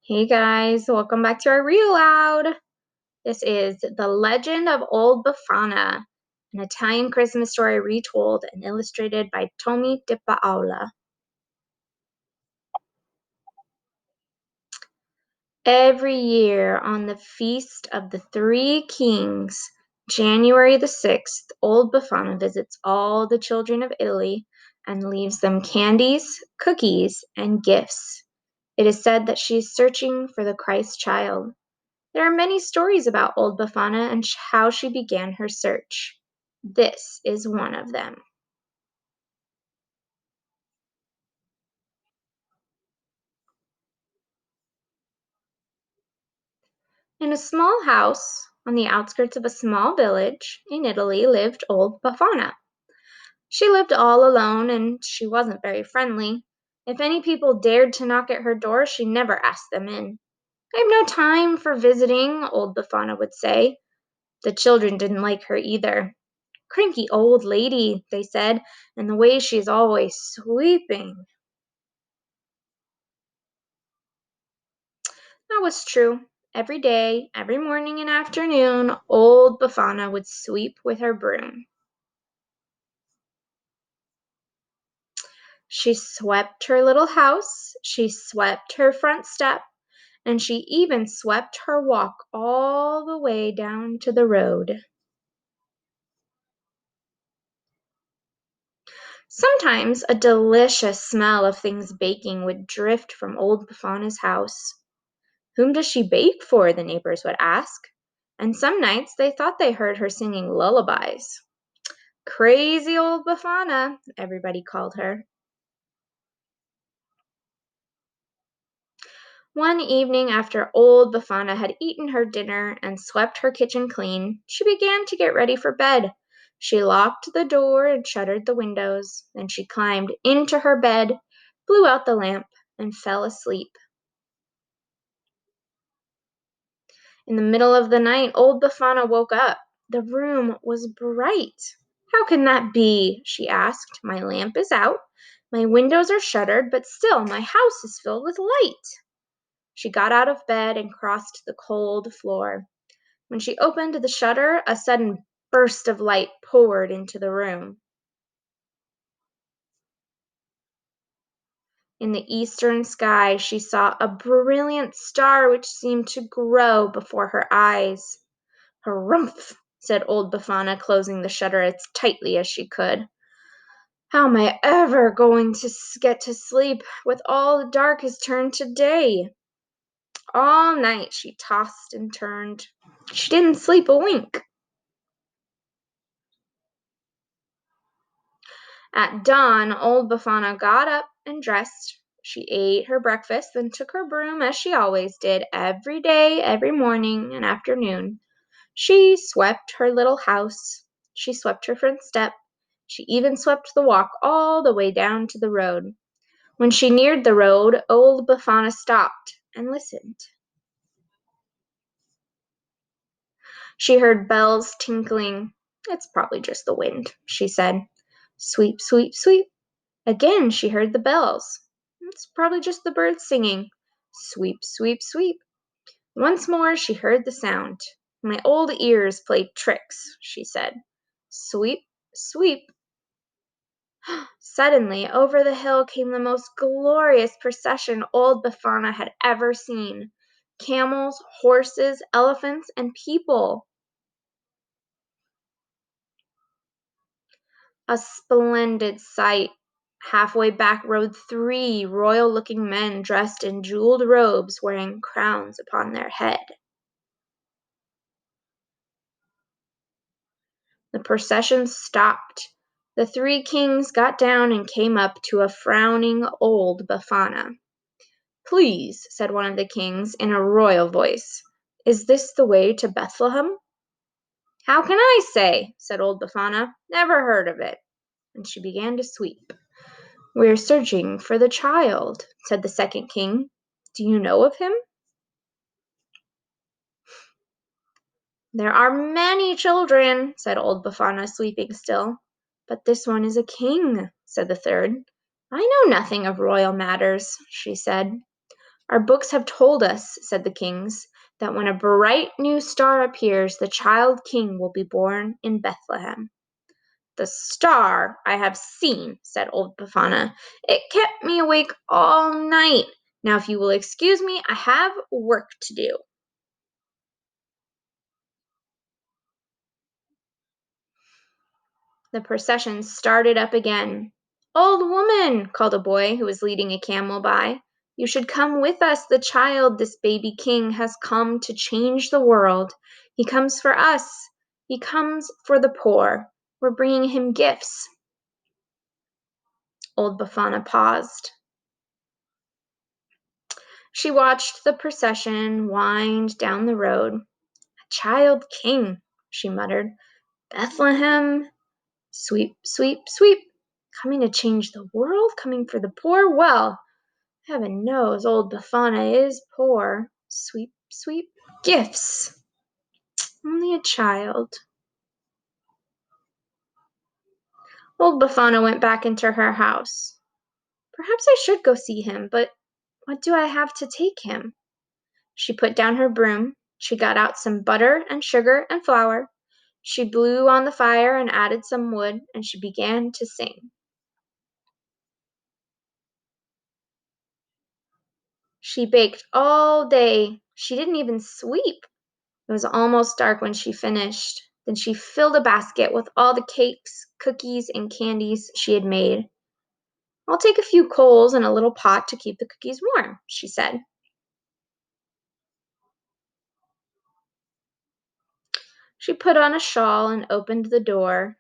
Hey guys, welcome back to our Read Aloud. This is The Legend of Old Befana, an Italian Christmas story retold and illustrated by Tommy Di Paola. Every year on the Feast of the Three Kings, January the 6th, Old Befana visits all the children of Italy and leaves them candies, cookies, and gifts. It is said that she is searching for the Christ child. There are many stories about old Befana and how she began her search. This is one of them. In a small house on the outskirts of a small village in Italy lived old Befana. She lived all alone and she wasn't very friendly. If any people dared to knock at her door, she never asked them in. I have no time for visiting, old Befana would say. The children didn't like her either. Cranky old lady, they said, and the way she's always sweeping. That was true. Every day, every morning and afternoon, old Befana would sweep with her broom. She swept her little house, she swept her front step, and she even swept her walk all the way down to the road. Sometimes a delicious smell of things baking would drift from old Befana's house. Whom does she bake for? The neighbors would ask. And some nights they thought they heard her singing lullabies. Crazy old Befana, everybody called her. One evening after old Befana had eaten her dinner and swept her kitchen clean, she began to get ready for bed. She locked the door and shuttered the windows. Then she climbed into her bed, blew out the lamp, and fell asleep. In the middle of the night, old Befana woke up. The room was bright. How can that be? She asked. My lamp is out, my windows are shuttered, but still my house is filled with light. She got out of bed and crossed the cold floor. When she opened the shutter, a sudden burst of light poured into the room. In the eastern sky, she saw a brilliant star which seemed to grow before her eyes. "Harumph!" said old Befana, closing the shutter as tightly as she could. "How am I ever going to get to sleep with all the dark has turned to day?" All night she tossed and turned. She didn't sleep a wink. At dawn, old Befana got up and dressed. She ate her breakfast, then took her broom as she always did, every day, every morning and afternoon. She swept her little house. She swept her front step. She even swept the walk all the way down to the road. When she neared the road, old Befana stopped and listened. She heard bells tinkling. "It's probably just the wind," she said. Sweep, sweep, sweep. Again she heard the bells. "It's probably just the birds singing." Sweep, sweep, sweep. Once more she heard the sound. "My old ears played tricks," she said. Sweep, sweep. Suddenly, over the hill came the most glorious procession old Befana had ever seen. Camels, horses, elephants, and people. A splendid sight. Halfway back rode three royal-looking men dressed in jeweled robes, wearing crowns upon their head. The procession stopped. The three kings got down and came up to a frowning old Befana. "Please," said one of the kings in a royal voice, "is this the way to Bethlehem?" "How can I say?" said old Befana. "Never heard of it." And she began to sweep. "We're searching for the child," said the second king. "Do you know of him?" "There are many children," said old Befana, sweeping still. "But this one is a king," said the third. "I know nothing of royal matters," she said. "Our books have told us," said the kings, "that when a bright new star appears, the child king will be born in Bethlehem." "The star I have seen," said old Befana. "It kept me awake all night. Now, if you will excuse me, I have work to do." The procession started up again. "Old woman," called a boy who was leading a camel by, "you should come with us. The child, this baby king, has come to change the world. He comes for us. He comes for the poor. We're bringing him gifts." Old Befana paused. She watched the procession wind down the road. "A child king," she muttered. "Bethlehem. Sweep, sweep, sweep. Coming to change the world, coming for the poor. Well, heaven knows old Befana is poor. Sweep, sweep. Gifts. Only a child." Old Befana went back into her house. "Perhaps I should go see him, but what do I have to take him?" She put down her broom. She got out some butter and sugar and flour. She blew on the fire and added some wood, and she began to sing. She baked all day. She didn't even sweep. It was almost dark when she finished. Then she filled a basket with all the cakes, cookies, and candies she had made. "I'll take a few coals and a little pot to keep the cookies warm," she said. She put on a shawl and opened the door.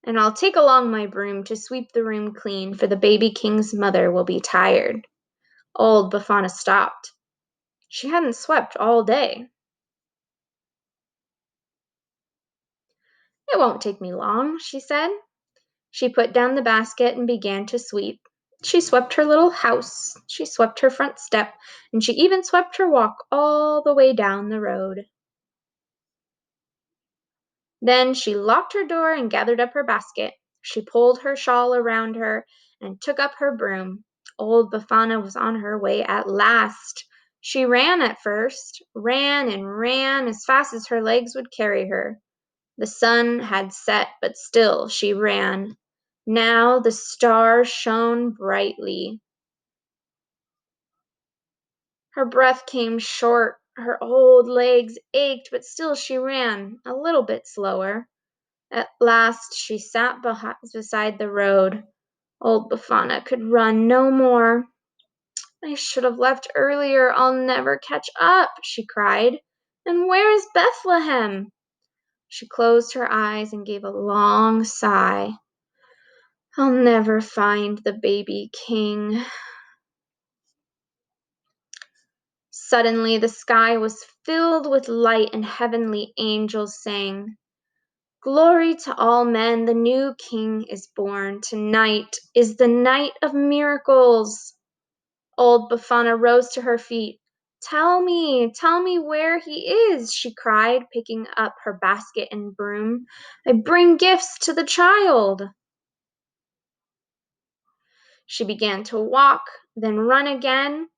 "And I'll take along my broom to sweep the room clean, for the baby king's mother will be tired." Old Befana stopped. She hadn't swept all day. "It won't take me long," she said. She put down the basket and began to sweep. She swept her little house, she swept her front step, and she even swept her walk all the way down the road. Then she locked her door and gathered up her basket. She pulled her shawl around her and took up her broom. Old Befana was on her way at last. She ran at first, ran and ran as fast as her legs would carry her. The sun had set, but still she ran. Now the stars shone brightly. Her breath came short, her old legs ached, but still she ran, a little bit slower. At last she sat beside the road. Old Befana could run no more. "I should have left earlier. I'll never catch up," she cried. "And where is Bethlehem?" She closed her eyes and gave a long sigh. "I'll never find the baby king." Suddenly the sky was filled with light and heavenly angels sang, "Glory to all men, the new king is born. Tonight is the night of miracles." Old Befana rose to her feet. Tell me where he is," she cried, picking up her basket and broom. "I bring gifts to the child." She began to walk, then run again.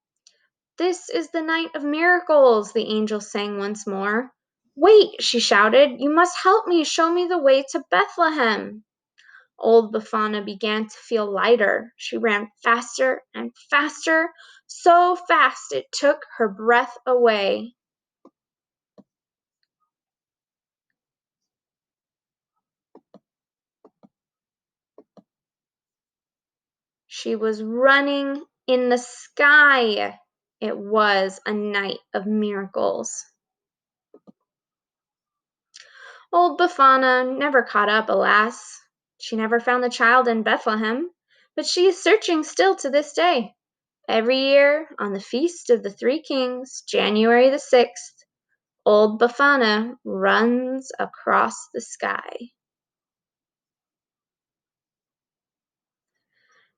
"This is the night of miracles," the angels sang once more. "Wait," she shouted. "You must help me. Show me the way to Bethlehem." Old Befana began to feel lighter. She ran faster and faster, so fast it took her breath away. She was running in the sky. It was a night of miracles. Old Befana never caught up, alas. She never found the child in Bethlehem, but she is searching still to this day. Every year, on the Feast of the Three Kings, January the 6th, old Befana runs across the sky.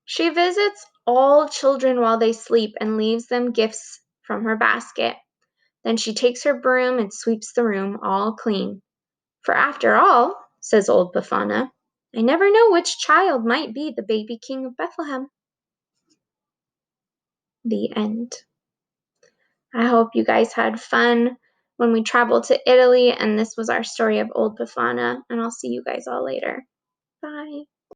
She visits all children while they sleep and leaves them gifts from her basket. Then she takes her broom and sweeps the room all clean. "For after all," says old Befana, "I never know which child might be the baby king of Bethlehem." The end. I hope you guys had fun when we traveled to Italy, and this was our story of Old Befana, and I'll see you guys all later. Bye.